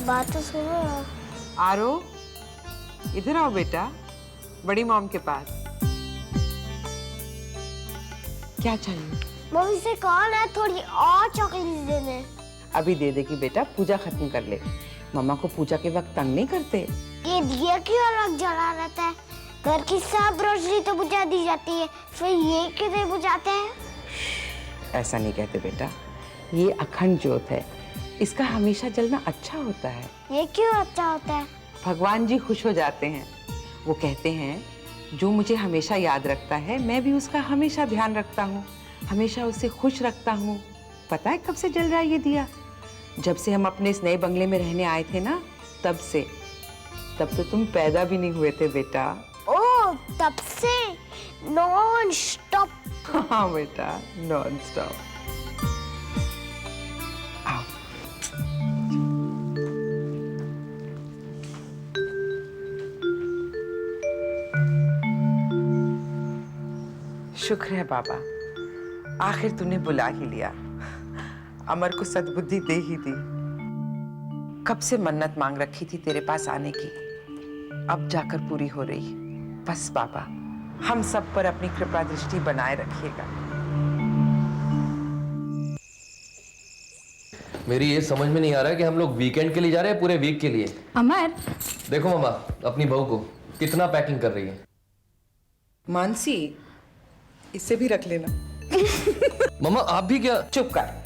बात तो सुनो। आरो, इधर आओ बेटा, बड़ी मॉम के पास। क्या चाहिए? मम्मी से कौन है थोड़ी और चॉकलेट देने। अभी दे देगी बेटा, पूजा खत्म कर ले। मम्मा को पूजा के वक्त तंग नहीं करते। ये दिया क्यों अलग जला रहता है? घर की सब रोशनी तो बुझा दी जाती है, फिर ये कितने बुझाते हैं? ऐसा नहीं कहते बेटा, ये अखंड ज्योत है, इसका हमेशा जलना अच्छा होता है। ये क्यों अच्छा होता है? भगवान जी खुश हो जाते हैं। वो कहते हैं जो मुझे हमेशा याद रखता है, मैं भी उसका हमेशा ध्यान रखता हूँ, हमेशा उसे खुश रखता हूँ। पता है कब से जल रहा है ये दिया? जब से हम अपने इस नए बंगले में रहने आए थे ना, तब से। तब तो तुम पैदा भी नहीं हुए थे बेटा। ओह, तब से नॉन स्टॉप। हाँ बेटा, नॉन स्टॉप। शुक्र है बाबा, आखिर तूने बुला ही लिया। अमर को सद्बुद्धि दे ही दी। कब से मन्नत मांग रखी थी तेरे पास आने की, अब जाकर पूरी हो रही। बस बाबा, हम सब पर अपनी कृपा दृष्टि बनाए रखिएगा। मेरी ये समझ में नहीं आ रहा है कि हम लोग वीकेंड के लिए जा रहे हैं पूरे वीक के लिए। अमर, देखो मामा, अपनी बहू को कितना पैकिंग कर रही है। मानसी, इसे भी रख लेना। मामा आप भी क्या? चुप कर।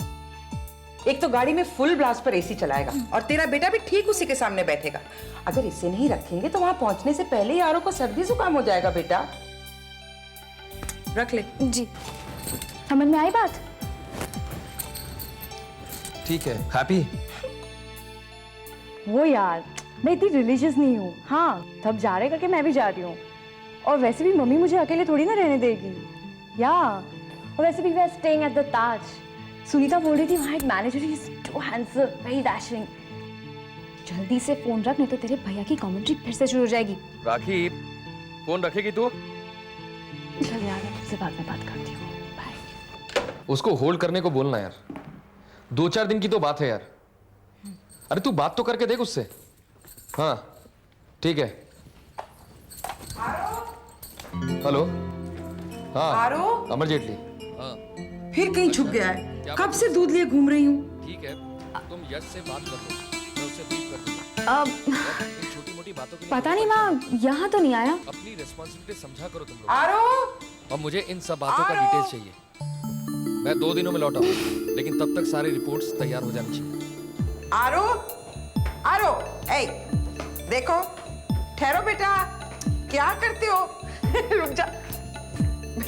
एक तो गाड़ी में फुल ब्लास्ट पर एसी चलाएगा और तेरा बेटा भी ठीक उसी के सामने बैठेगा। अगर इसे नहीं रखेंगे तो वहां पहुंचने से पहले ही आरो को सर्दी जुकाम हो जाएगा बेटा। रख ले। जी, समझ में आई बात? ठीक है। हैप्पी? वो यार, मैं इतनी रिलीजियस नहीं हूँ। हाँ, सब जा रहे करके मैं भी जा रही हूँ। और वैसे भी मम्मी मुझे अकेले थोड़ी ना रहने देगी। या और वैसे भी we are staying at the Taj. Sunita बोल रही थी वहाँ एक मैनेजर ही is too handsome, very dashing. जल्दी से फोन रख, नहीं तो तेरे भैया की कमेंट्री फिर से शुरू हो जाएगी। राखी, फोन रखेगी तू? चल यार, मैं तुझसे बाद में बात करती हूँ। बाय। उसको होल्ड करने को बोलना यार, 2-4 दिन की तो बात है यार। अरे तू बात तो करके देख उससे। हाँ ठीक है। हेलो। हाँ आरो? अमर जेटली। हाँ फिर कहीं छुप गया है? कब से दूध लिए घूम रही हूँ। ठीक है, तुम यश से बात कर लो, मैं उससे ब्रीफ कर दूंगा। इन छोटी-मोटी बातों के लिए पता नहीं माँ, यहाँ तो नहीं आया। अपनी रिस्पांसिबिलिटी समझा करो तुम लोग। आरो? और मुझे इन सब बातों का डिटेल्स चाहिए। मैं 2 दिनों में लौट आऊंगा, लेकिन तब तक सारी रिपोर्ट्स तैयार हो जानी चाहिए। आरो? आरो, ए, देखो, ठहरो बेटा, क्या करते हो? रुक जा।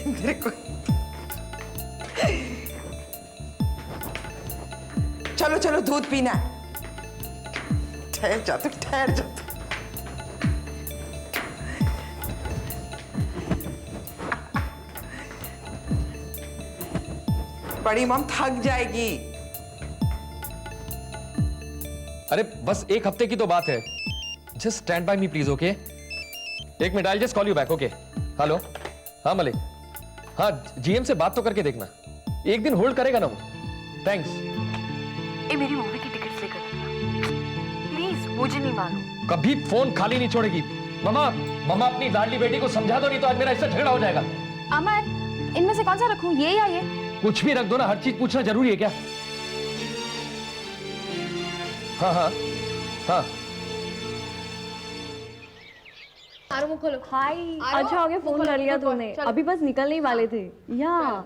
मेरे को चलो चलो दूध पीना। ठहर जा तू, ठहर जा तू। बड़ी मॉम थक जाएगी। अरे बस 1 हफ्ते की तो बात है। Just stand by me please, okay? 1 minute, I just call you back, okay? Hello. हाँ मलिक, हाँ जीएम से बात तो करके देखना, 1 दिन होल्ड करेगा ना वो। थैंक्स। ए, मेरी मूवी की टिकट्स लेकर प्लीज, मुझे नहीं मालूम। कभी फोन खाली नहीं छोड़ेगी। मामा, मामा अपनी लाडली बेटी को समझा दो, नहीं तो आज मेरा इससे झगड़ा हो जाएगा। अमर, इनमें से कौन सा रखूं, ये या ये? कुछ भी रख दो ना, हर चीज पूछना जरूरी है क्या? हाँ हाँ हाँ। आरो खोलो। हाय, अच्छा हो गया फोन कर लिया तूने। अभी बस निकलने ही वाले थे। या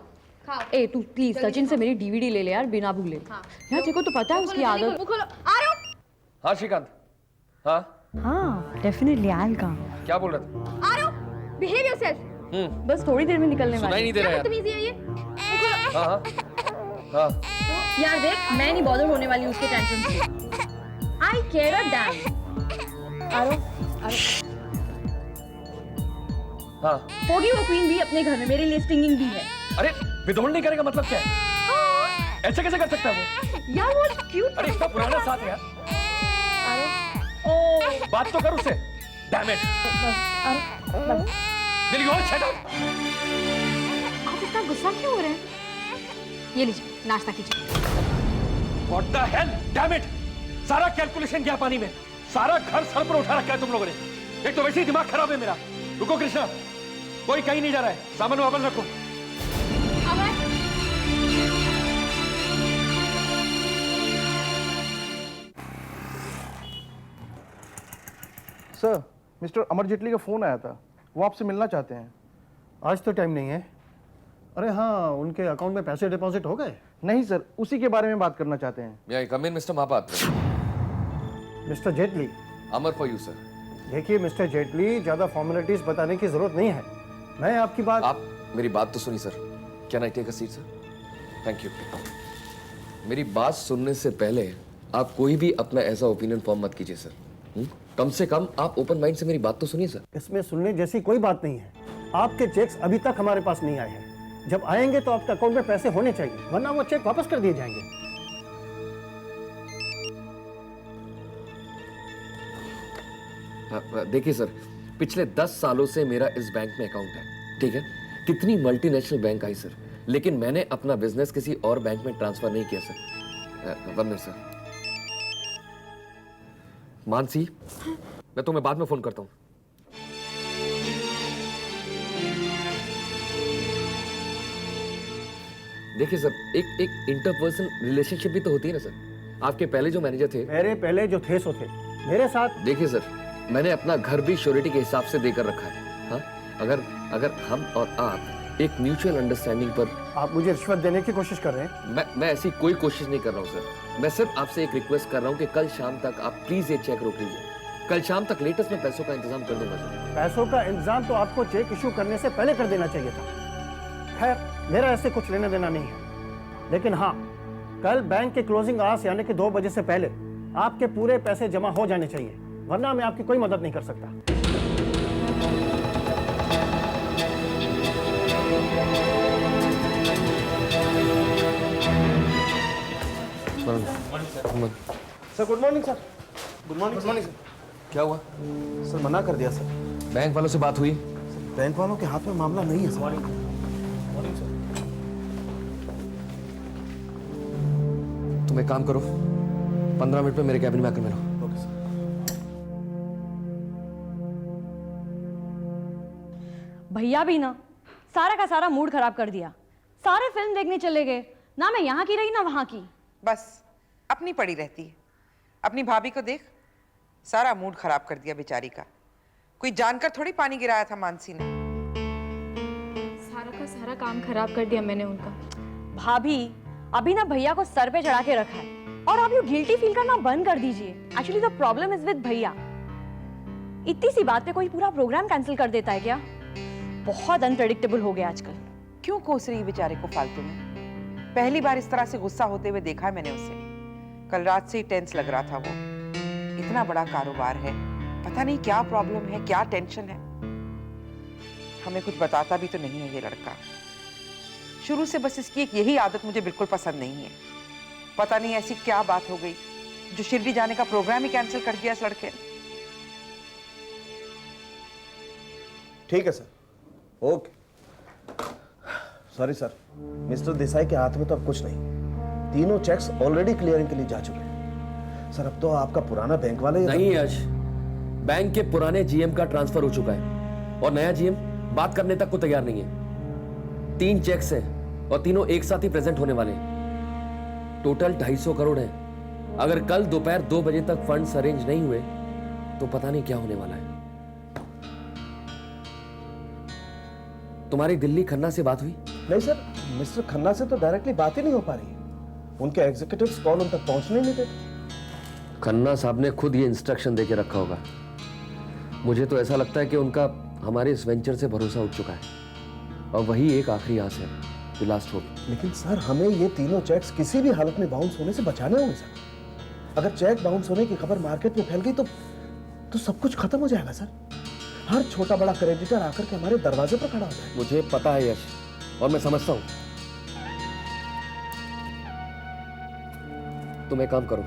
ए, तू प्लीज सचिन से मेरी डीवीडी ले ले यार, बिना भूले। यार तेरे को तो पता है उसकी आदत। खोलो। आरो। हाँ श्रीकांत। हाँ हाँ डेफिनेटली आई विल कम। क्या बोल रहा था? आरो, बिहेव योरसेल्फ। बस थोड़ी देर में निकलने सुनाई वाले। नहीं दे रहा यार। बदतमीजी है ये। खोलो। हाँ हाँ यार देख, मैं नहीं बॉदर होने वाली उसके टेंशन से। आई केयर अ डैम। आरो, हाँ। होगी वो क्वीन भी अपने घर में, मेरे लिए स्टिंगिंग भी है। अरे विदोल नहीं करेगा मतलब क्या है? ऐसे कैसे कर सकता है वो? यार वो क्यूट। अरे इसका पुराना साथ है यार। ओ, बात तो कर उससे। Damn it. Will you all shut up? आप इतना गुस्सा क्यों हो रहे हैं? ये लीजिए, नाश्ता कीजिए। What the hell? Damn it. सारा कैलकुलेशन गया पानी में, सारा घर सर पर उठा रखा है तुम लोगों ने। एक तो वैसे ही दिमाग खराब है मेरा। रुको कृष्णा, कोई कहीं नहीं जा रहा है, सामान वापस रखो। सर, मिस्टर अमर जेटली का फ़ोन आया था, वो आपसे मिलना चाहते हैं। आज तो टाइम नहीं है। अरे हाँ, उनके अकाउंट में पैसे डिपॉजिट हो गए? नहीं सर, उसी के बारे में बात करना चाहते हैं। May I come in, Mr. Mahapatra? Mister Jaitley, Amar for you, sir. देखिए मिस्टर जेटली, ज़्यादा फॉर्मेलिटीज बताने की ज़रूरत नहीं है। मैं आपकी बात आप मेरी बात तो सुनिए sir. Can I take a seat sir? Thank you. मेरी बात सुनने से पहले आप कोई भी अपना ऐसा ओपिनियन फॉर्म मत कीजिए सर। कम से कम आप ओपन माइंड से मेरी बात तो सुनिए सर। इसमें सुनने जैसी कोई बात नहीं है। आपके चेक्स अभी तक हमारे पास नहीं आए हैं। जब आएंगे तो आपके अकाउंट में पैसे होने चाहिए, वरना वो चेक वापस कर दिए जाएंगे। देखिए सर, पिछले 10 सालों से मेरा इस बैंक में अकाउंट है, ठीक है? कितनी मल्टीनेशनल बैंक आई सर, लेकिन मैंने अपना बिजनेस किसी और बैंक में ट्रांसफर नहीं किया सर। 1 minute sir. मानसी, मैं तुम्हें बाद में फोन करता हूँ। देखिए सर, एक इंटरपर्सनल रिलेशनशिप भी तो होती है ना सर। आपके पहले जो मैनेजर थे, मेरे पहले जो थे सो थे मेरे साथ। देखिए सर, मैंने अपना घर भी श्योरिटी के हिसाब से देकर रखा है। हाँ, अगर हम और आप एक म्यूचुअल अंडरस्टैंडिंग पर। आप मुझे रिश्वत देने की कोशिश कर रहे हैं? मैं ऐसी कोई कोशिश नहीं कर रहा हूँ सर। मैं सिर्फ आपसे एक रिक्वेस्ट कर रहा हूँ कि कल शाम तक आप प्लीज ये चेक रोक लीजिए। कल शाम तक लेटेस्ट में पैसों का इंतजाम कर दूंगा सर। पैसों का इंतजाम तो आपको चेक इशू करने से पहले कर देना चाहिए था। खैर, मेरा ऐसे कुछ लेना देना नहीं है, लेकिन हाँ, कल बैंक के क्लोजिंग आवर्स यानी कि 2 बजे से पहले आपके पूरे पैसे जमा हो जाने चाहिए, वरना मैं आपकी कोई मदद नहीं कर सकता। Sir good morning sir. Good morning sir. क्या हुआ सर मना कर दिया सर। बैंक वालों से बात हुई? बैंक वालों के हाथ में मामला नहीं है सर। तुम एक काम करो, 15 मिनट में मेरे कैबिन में आकर मिलो। Okay sir. भैया भी ना सारा का सारा मूड खराब कर दिया। सारे फिल्म देखने चले गए, ना मैं यहाँ की रही ना वहाँ की। बस अपनी पड़ी रहती है। अपनी भाभी को देख, सारा मूड खराब कर दिया बेचारी का। कोई जानकर थोड़ी पानी गिराया था मानसी ने। सारा का सारा काम खराब कर दिया मैंने उनका। भाभी, अभी ना भैया को सर पे चढ़ा के रखा है, और आप यू गिल्टी फील करना बंद कर दीजिए। Actually the problem is with भैया। इतनी सी बात पे कोई पूरा प्रोग्राम कैंसिल कर देता है क्या? बहुत अनप्रेडिक्टेबल हो गया आजकल। क्यों कोस रही है बेचारे को फालतू में? पहली बार इस तरह से गुस्सा होते हुए देखा है मैंने उसे। कल रात से ही टेंस लग रहा था वो। इतना बड़ा कारोबार है, पता नहीं क्या प्रॉब्लम है, क्या टेंशन है। हमें कुछ बताता भी तो नहीं है ये लड़का। शुरू से बस इसकी एक यही आदत मुझे बिल्कुल पसंद नहीं है। पता नहीं ऐसी क्या बात हो गई जो शिरडी जाने का प्रोग्राम ही कैंसिल कर दिया इस लड़के ने। ठीक है sir, okay. Sorry sir, mister Desai के हाथ में तो अब कुछ नहीं। तीनों चेक्स ऑलरेडी क्लियरिंग के लिए जा चुके हैं। सर अब तो आपका पुराना बैंक वाला ही नहीं यश, बैंक के पुराने जीएम का ट्रांसफर हो चुका है और नया जीएम बात करने तक को तैयार नहीं है। 3 चेक्स हैं और तीनों एक साथ ही प्रेजेंट होने वाले हैं। टोटल 250 करोड़ है। अगर कल दोपहर 2 बजे तक फंड्स अरेंज नहीं हुए तो पता नहीं क्या होने वाला है। तुम्हारी दिल्ली खन्ना से बात हुई? नहीं सर, मिस्टर खन्ना से तो डायरेक्टली बात ही नहीं हो पा रही है। उनके एग्जीक्यूटिव्स कॉल उन तक पहुंचने नहीं देते। खन्ना साहब ने खुद ये इंस्ट्रक्शन देके रखा होगा। मुझे तो ऐसा लगता है कि उनका हमारे इस वेंचर से भरोसा उठ चुका है और वही एक आखिरी आस है, द लास्ट होप। लेकिन सर हमें ये तीनों चेक्स किसी भी हालत में बाउंस होने से बचाने होंगे सर। अगर चेक बाउंस होने की खबर मार्केट में फैल गई तो सब कुछ खत्म हो जाएगा सर। हर छोटा बड़ा क्रेडिटर आकर के हमारे दरवाजे पर खड़ा होता है। मुझे पता है यश, और मैं समझता हूं। तुम एक काम करो,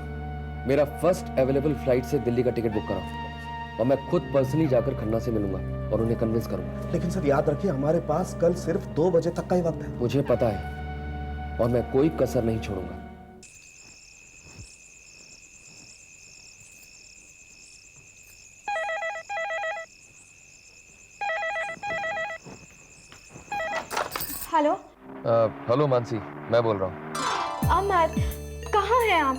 मेरा फर्स्ट अवेलेबल फ्लाइट से दिल्ली का टिकट बुक कराओ और मैं खुद पर्सनली जाकर खन्ना से मिलूंगा और उन्हें कन्विंस करूंगा। लेकिन सर याद रखिए, हमारे पास कल सिर्फ 2 बजे तक का ही वक्त है। मुझे पता है और मैं कोई कसर नहीं छोड़ूंगा। हेलो हेलो मानसी, मैं बोल रहा हूँ। अमर, कहाँ हैं आप?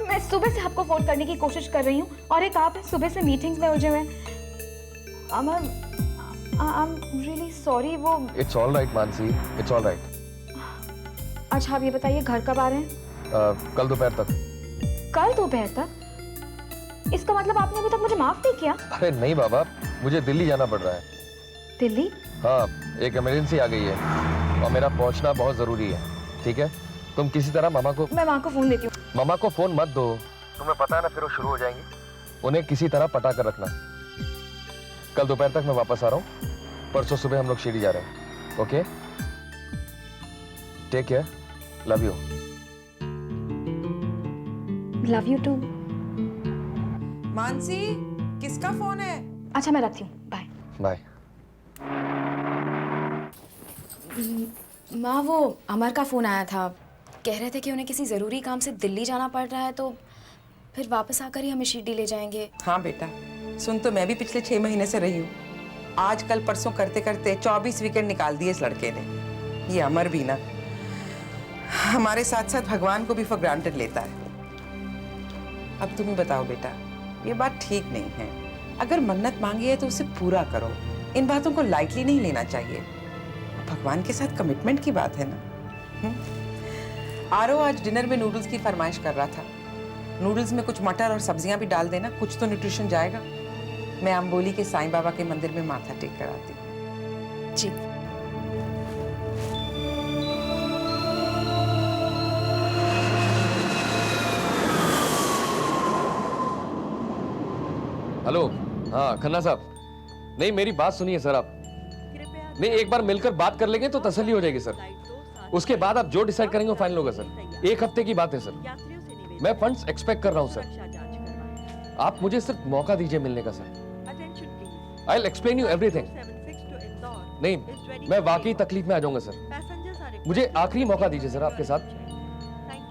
मैं सुबह से आपको फोन करने की कोशिश कर रही हूँ और एक आप सुबह से मीटिंग्स में उलझे हुए हैं। अमर, आई एम रियली सॉरी। वो it's all right Mansi, it's all right. अच्छा, आप ये बताइए घर कब आ रहे हैं? कल दोपहर तक। कल दोपहर तक? इसका मतलब आपने अभी तक मुझे माफ नहीं किया? अरे नहीं बाबा, मुझे दिल्ली जाना पड़ रहा है। दिल्ली? हाँ, एक इमरजेंसी आ गई है और मेरा पहुंचना बहुत जरूरी है। ठीक है, तुम किसी तरह मामा को मैं माँ को फोन देती हूँ। मामा को फोन मत दो, तुम्हें पता है ना फिर वो शुरू हो जाएंगी। उन्हें किसी तरह पटा कर रखना। कल दोपहर तक मैं वापस आ रहा हूँ, परसों सुबह हम लोग शिरडी जा रहे हैं। Okay, take care, love you. Love you too. Mansi, किसका फोन है? अच्छा, मैं रखती हूँ, बाय। बाय। माँ, वो अमर का फ़ोन आया था। कह रहे थे कि उन्हें किसी ज़रूरी काम से दिल्ली जाना पड़ रहा है, तो फिर वापस आकर ही हमें शिरडी ले जाएंगे। हाँ बेटा, सुन तो मैं भी पिछले 6 महीने से रही हूँ। आज कल परसों करते करते 24 वीकेंड निकाल दिए इस लड़के ने। ये अमर भी ना हमारे साथ साथ भगवान को भी फॉर ग्रांटेड लेता है। अब तुम ही बताओ बेटा, ये बात ठीक नहीं है। अगर मन्नत मांगी है तो उसे पूरा करो। इन बातों को लाइटली नहीं लेना चाहिए। भगवान के साथ कमिटमेंट की बात है ना। आरो आज डिनर में नूडल्स की फरमाइश कर रहा था। नूडल्स में कुछ मटर और सब्जियां भी डाल देना, कुछ तो न्यूट्रिशन जाएगा। मैं अम्बोली के साईं बाबा के मंदिर में माथा टेक कर आती हूँ। जी। हेलो, हाँ खन्ना साहब, नहीं मेरी बात सुनिए सर। आप नहीं, एक बार मिलकर बात कर लेंगे तो तसल्ली हो जाएगी सर। उसके बाद आप जो डिसाइड करेंगे वो फाइनल होगा सर। 1 हफ्ते की बात है सर। मैं फंड्स एक्सपेक्ट कर रहा हूं सर। आप मुझे सिर्फ मौका दीजिए मिलने का sir. I will explain you everything. नहीं, मैं वाकई तकलीफ में आ जाऊंगा सर। मुझे आखिरी मौका दीजिए सर आपके साथ।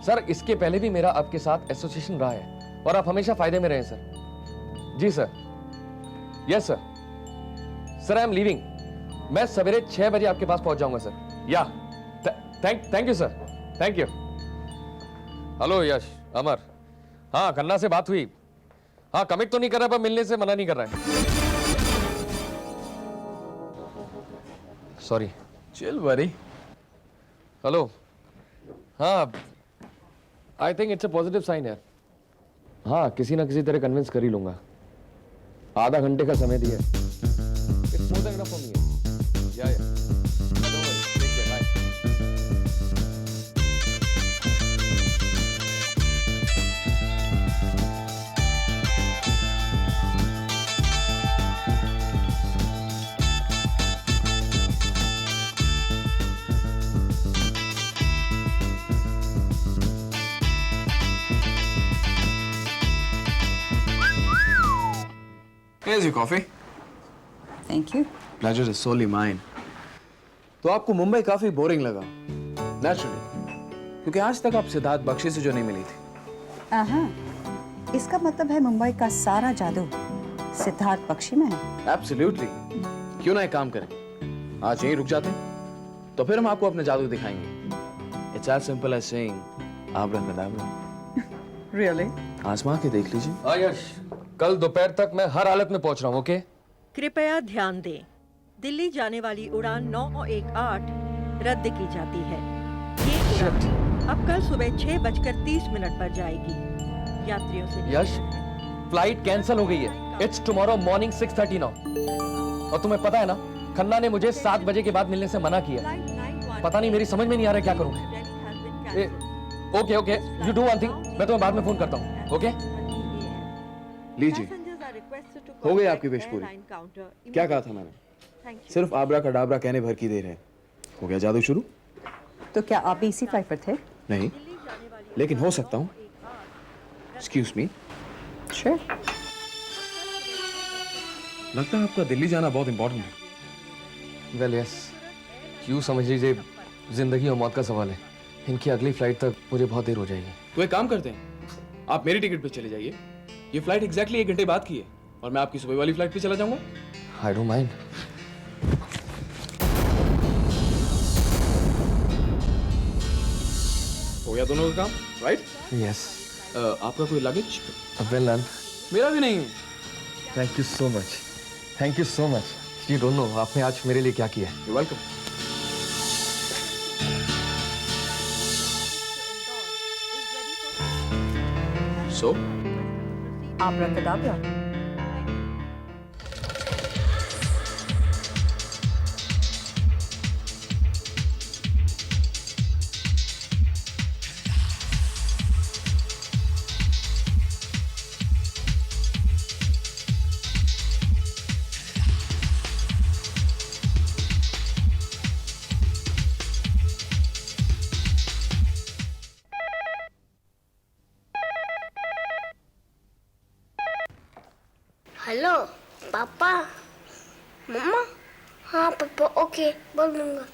सर, इसके पहले भी मेरा आपके साथ एसोसिएशन रहा है और आप हमेशा फायदे में रहे सर। जी sir. Yes sir. Sir, I am leaving. मैं सवेरे 6 बजे आपके पास पहुंच जाऊंगा sir. Yeah thank you sir, thank you. Hello Yash, Amar. हाँ, खन्ना से बात हुई। हाँ, कमिट तो नहीं कर रहा पर मिलने से मना नहीं कर रहा है। सॉरी। Chill buddy. हेलो। हाँ, I think it's a positive sign है। हाँ, किसी ना किसी तरह कन्विंस कर ही लूंगा। आधा घंटे का समय दिया है। It's more than enough for me. Yeah don't worry, take care, bye. Here's your coffee. Thank you. Pleasure is solely mine. तो आपको मुंबई काफी बोरिंग लगा, नेचुरली, क्योंकि आज तक आप सिद्धार्थ बख्शी से जो नहीं मिली थी। इसका मतलब है मुंबई का सारा जादू सिद्धार्थ बख्शी में है। एब्सोल्युटली। क्यों ना एक काम करें, आज यहीं रुक जाते हैं, तो फिर हम आपको अपने जादू दिखाएंगे। It's as simple as saying abracadabra. Really? आजमा के देख लीजिए। हाँ यश, कल दोपहर तक मैं हर हालत में पहुंच रहा हूँ। ओके? कृपया ध्यान दें, दिल्ली जाने वाली उड़ान 918 रद्द की जाती है। ये उड़ान अब कल सुबह 6:30 पर जाएगी। यात्रियों से यश, फ्लाइट कैंसिल हो गई है। It's tomorrow morning 6:30 now. और तुम्हें पता है ना, खन्ना ने मुझे 7 बजे के बाद मिलने से मना किया। पता नहीं, मेरी समझ में नहीं आ रहा क्या करूं। Okay, you do one thing, मैं तुम्हें बाद में फोन करता हूँ। ओके? लीजिए, हो गई आपकी विश पूरी। क्या कहा था मैंने? सिर्फ आबरा कडाबरा कहने भर की देर है। हो गया जादू शुरू। तो क्या आप भी इसी फ्लाइट पर थे? नहीं, लेकिन हो सकता हूँ। Excuse me. Sure. लगता है आपका दिल्ली जाना बहुत इंपॉर्टेंट है। वेल यस, यूँ समझ लीजिए जिंदगी और मौत का सवाल है। इनकी अगली फ्लाइट तक मुझे बहुत देर हो जाएगी। तो एक काम करते हैं, आप मेरी टिकट पे चले जाइए। ये फ्लाइट एग्जैक्टली 1 घंटे बाद की है और मैं आपकी सुबह वाली फ्लाइट पे चला जाऊंगा। I don't mind. गया दोनों का काम, राइट? यस आपका कोई लगेज? Well done. मेरा भी नहीं है। Thank you so much, thank you so much. You don't know आपने आज मेरे लिए क्या किया है। You welcome. So Abracadabra. Hello पापा, मम्मा। हाँ पापा, ओके बोल दूंगा।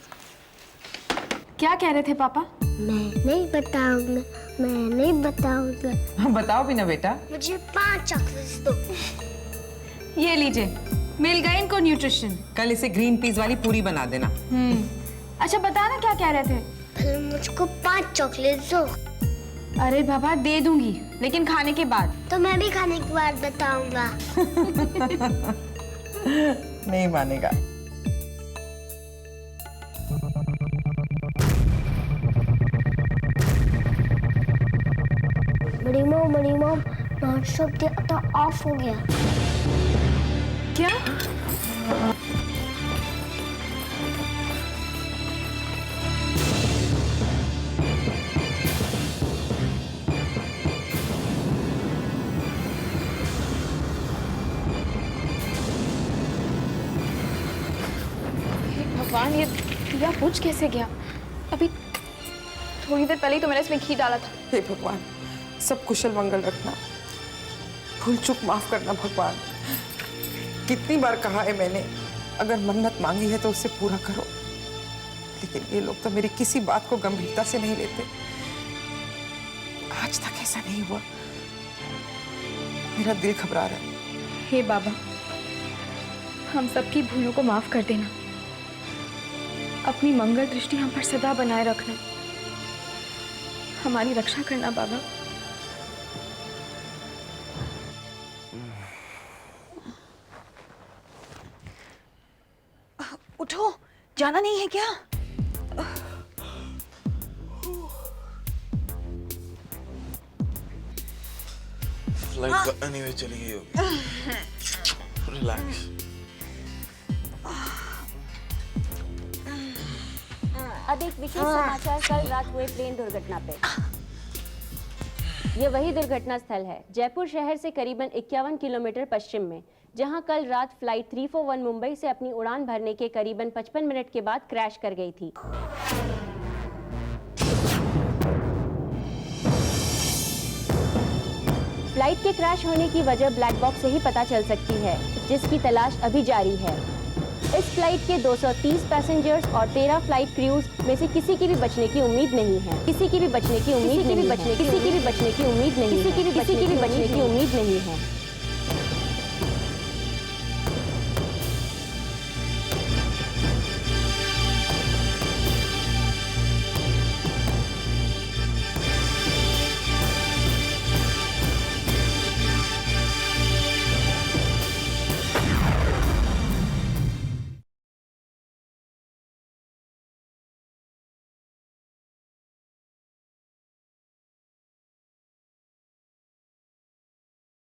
क्या कह रहे थे पापा? मैं नहीं बताऊंगा, मैं नहीं बताऊंगा। बताओ भी ना बेटा। मुझे 5 चॉकलेट्स दो। ये लीजिए, मिल गए इनको न्यूट्रिशन। कल इसे ग्रीन पीस वाली पूरी बना देना। अच्छा बताना क्या कह रहे थे? पहले मुझको 5 चॉकलेट्स दो। अरे बाबा दे दूंगी, लेकिन खाने के बाद। तो मैं भी खाने के बाद बताऊंगा। नहीं मानेगा। बड़ी मॉम, नॉन स्टॉप तो ऑफ हो गया। क्या? भगवान, ये दिया बुझ कैसे गया? अभी थोड़ी देर पहले ही तो मैंने इसमें घी डाला था। हे भगवान, सब कुशल मंगल रखना। भूल चूक माफ करना भगवान। कितनी बार कहा है मैंने, अगर मन्नत मांगी है तो उसे पूरा करो, लेकिन ये लोग तो मेरी किसी बात को गंभीरता से नहीं लेते। आज तक ऐसा नहीं हुआ। मेरा दिल घबरा रहा है। हे बाबा, हम सबकी भूलों को माफ कर देना। अपनी मंगल दृष्टि हम पर सदा बनाए रखना। हमारी रक्षा करना बाबा। उठो, जाना नहीं है क्या? फ्लाइट एनीवे चली गई होगी। रिलैक्स। अब एक विशेष समाचार कल रात हुए प्लेन दुर्घटना पे। ये वही दुर्घटना स्थल है जयपुर शहर से करीबन 51 किलोमीटर पश्चिम में, जहां कल रात फ्लाइट 341 मुंबई से अपनी उड़ान भरने के करीबन 55 मिनट के बाद क्रैश कर गई थी। फ्लाइट के क्रैश होने की वजह ब्लैक बॉक्स से ही पता चल सकती है, जिसकी तलाश अभी जारी है। इस फ्लाइट के 230 पैसेंजर्स और 13 फ्लाइट क्रूज में से किसी की भी बचने की उम्मीद नहीं है। किसी की भी बचने की उम्मीद नहीं है।